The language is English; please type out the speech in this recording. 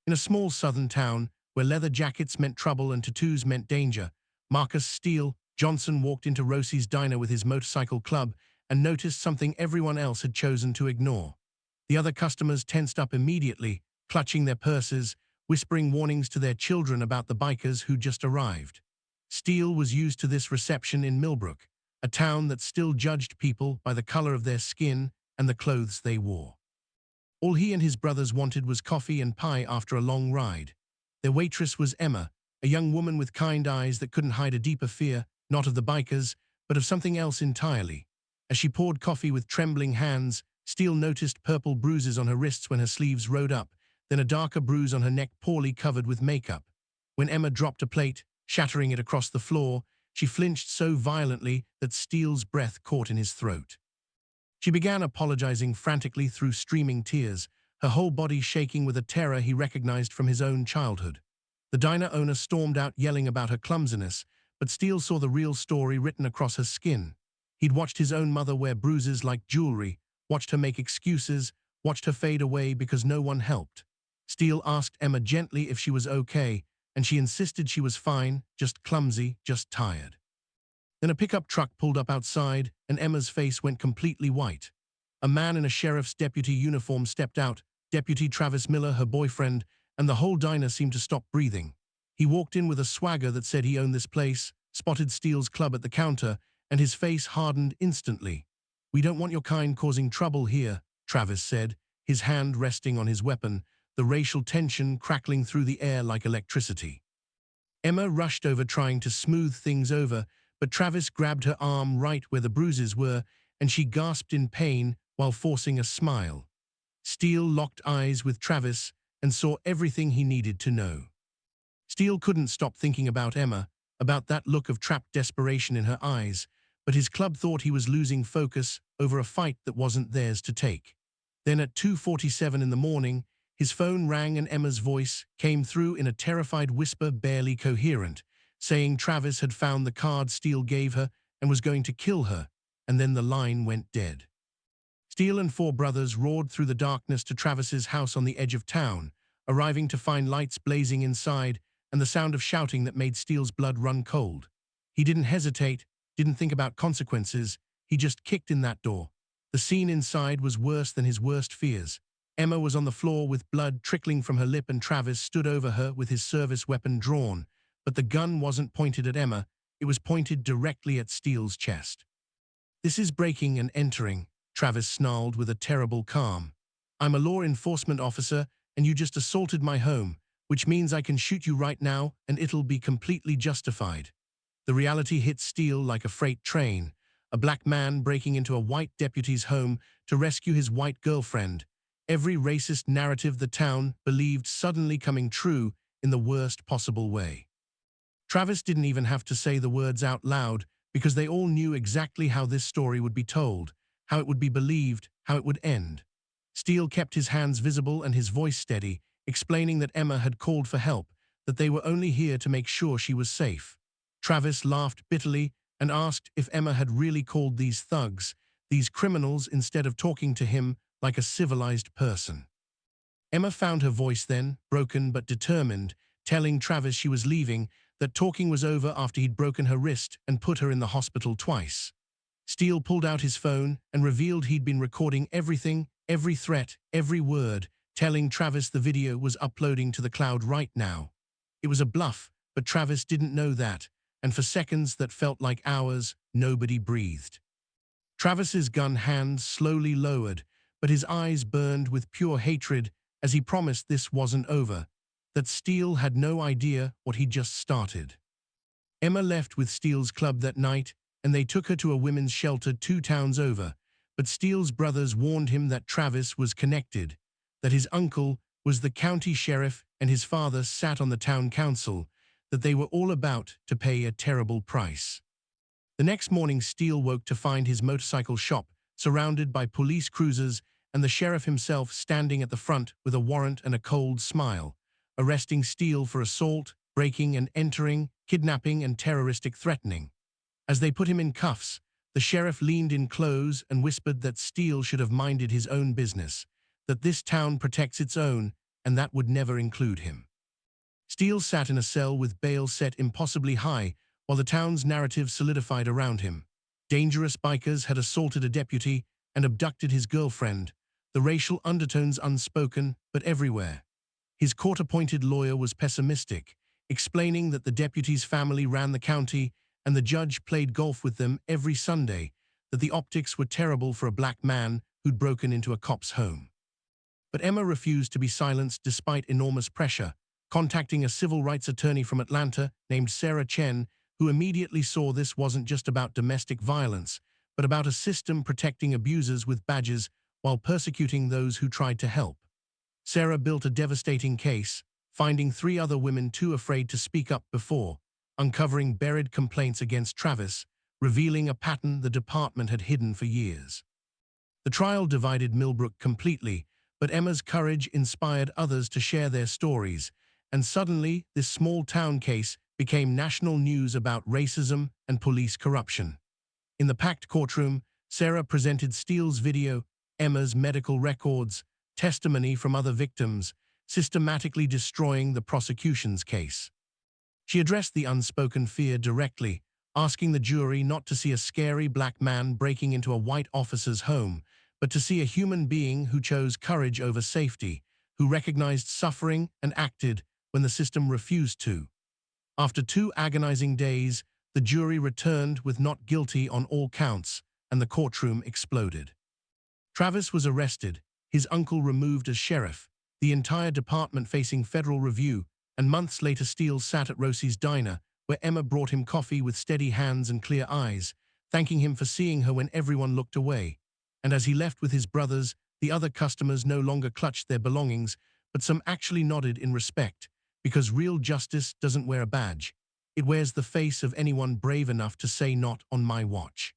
In a small southern town, where leather jackets meant trouble and tattoos meant danger, Marcus Steele Johnson walked into Rosie's diner with his motorcycle club and noticed something everyone else had chosen to ignore. The other customers tensed up immediately, clutching their purses, whispering warnings to their children about the bikers who just arrived. Steele was used to this reception in Millbrook, a town that still judged people by the color of their skin and the clothes they wore. All he and his brothers wanted was coffee and pie after a long ride. Their waitress was Emma, a young woman with kind eyes that couldn't hide a deeper fear, not of the bikers, but of something else entirely. As she poured coffee with trembling hands, Steele noticed purple bruises on her wrists when her sleeves rode up, then a darker bruise on her neck poorly covered with makeup. When Emma dropped a plate, shattering it across the floor, she flinched so violently that Steele's breath caught in his throat. She began apologizing frantically through streaming tears, her whole body shaking with a terror he recognized from his own childhood. The diner owner stormed out yelling about her clumsiness, but Steele saw the real story written across her skin. He'd watched his own mother wear bruises like jewelry, watched her make excuses, watched her fade away because no one helped. Steele asked Emma gently if she was okay, and she insisted she was fine, just clumsy, just tired. Then a pickup truck pulled up outside, and Emma's face went completely white. A man in a sheriff's deputy uniform stepped out, Deputy Travis Miller, her boyfriend, and the whole diner seemed to stop breathing. He walked in with a swagger that said he owned this place, spotted Steele's club at the counter, and his face hardened instantly. "We don't want your kind causing trouble here," Travis said, his hand resting on his weapon, the racial tension crackling through the air like electricity. Emma rushed over trying to smooth things over, but Travis grabbed her arm right where the bruises were, and she gasped in pain while forcing a smile. Steele locked eyes with Travis and saw everything he needed to know. Steele couldn't stop thinking about Emma, about that look of trapped desperation in her eyes, but his club thought he was losing focus over a fight that wasn't theirs to take. Then at 2:47 in the morning, his phone rang and Emma's voice came through in a terrified whisper barely coherent, saying Travis had found the card Steele gave her and was going to kill her, and then the line went dead. Steele and four brothers roared through the darkness to Travis's house on the edge of town, arriving to find lights blazing inside and the sound of shouting that made Steele's blood run cold. He didn't hesitate, didn't think about consequences, he just kicked in that door. The scene inside was worse than his worst fears. Emma was on the floor with blood trickling from her lip and Travis stood over her with his service weapon drawn, but the gun wasn't pointed at Emma, it was pointed directly at Steele's chest. "This is breaking and entering," Travis snarled with a terrible calm. "I'm a law enforcement officer and you just assaulted my home, which means I can shoot you right now and it'll be completely justified." The reality hit Steele like a freight train, a black man breaking into a white deputy's home to rescue his white girlfriend. Every racist narrative the town believed suddenly coming true in the worst possible way. Travis didn't even have to say the words out loud because they all knew exactly how this story would be told, how it would be believed, how it would end. Steele kept his hands visible and his voice steady, explaining that Emma had called for help, that they were only here to make sure she was safe. Travis laughed bitterly and asked if Emma had really called these thugs, these criminals, instead of talking to him like a civilized person. Emma found her voice then, broken but determined, telling Travis she was leaving, that talking was over after he'd broken her wrist and put her in the hospital twice. Steele pulled out his phone and revealed he'd been recording everything, every threat, every word, telling Travis the video was uploading to the cloud right now. It was a bluff, but Travis didn't know that, and for seconds that felt like hours, nobody breathed. Travis's gun hand slowly lowered, but his eyes burned with pure hatred as he promised this wasn't over, that Steele had no idea what he'd just started. Emma left with Steele's club that night, and they took her to a women's shelter 2 towns over, but Steele's brothers warned him that Travis was connected, that his uncle was the county sheriff and his father sat on the town council, that they were all about to pay a terrible price. The next morning Steele woke to find his motorcycle shop surrounded by police cruisers and the sheriff himself standing at the front with a warrant and a cold smile, arresting Steele for assault, breaking and entering, kidnapping and terroristic threatening. As they put him in cuffs, the sheriff leaned in close and whispered that Steele should have minded his own business, that this town protects its own, and that would never include him. Steele sat in a cell with bail set impossibly high while the town's narrative solidified around him. Dangerous bikers had assaulted a deputy and abducted his girlfriend, the racial undertones unspoken but everywhere. His court-appointed lawyer was pessimistic, explaining that the deputy's family ran the county and the judge played golf with them every Sunday, that the optics were terrible for a black man who'd broken into a cop's home. But Emma refused to be silenced despite enormous pressure, contacting a civil rights attorney from Atlanta named Sarah Chen, who immediately saw this wasn't just about domestic violence, but about a system protecting abusers with badges while persecuting those who tried to help. Sarah built a devastating case, finding 3 other women too afraid to speak up before, uncovering buried complaints against Travis, revealing a pattern the department had hidden for years. The trial divided Millbrook completely, but Emma's courage inspired others to share their stories, and suddenly this small-town case became national news about racism and police corruption. In the packed courtroom, Sarah presented Steele's video, Emma's medical records, testimony from other victims, systematically destroying the prosecution's case. She addressed the unspoken fear directly, asking the jury not to see a scary black man breaking into a white officer's home, but to see a human being who chose courage over safety, who recognized suffering and acted when the system refused to. After 2 agonizing days, the jury returned with not guilty on all counts, and the courtroom exploded. Travis was arrested, his uncle removed as sheriff, the entire department facing federal review, and months later Steele sat at Rosie's diner, where Emma brought him coffee with steady hands and clear eyes, thanking him for seeing her when everyone looked away. And as he left with his brothers, the other customers no longer clutched their belongings, but some actually nodded in respect, because real justice doesn't wear a badge. It wears the face of anyone brave enough to say not on my watch.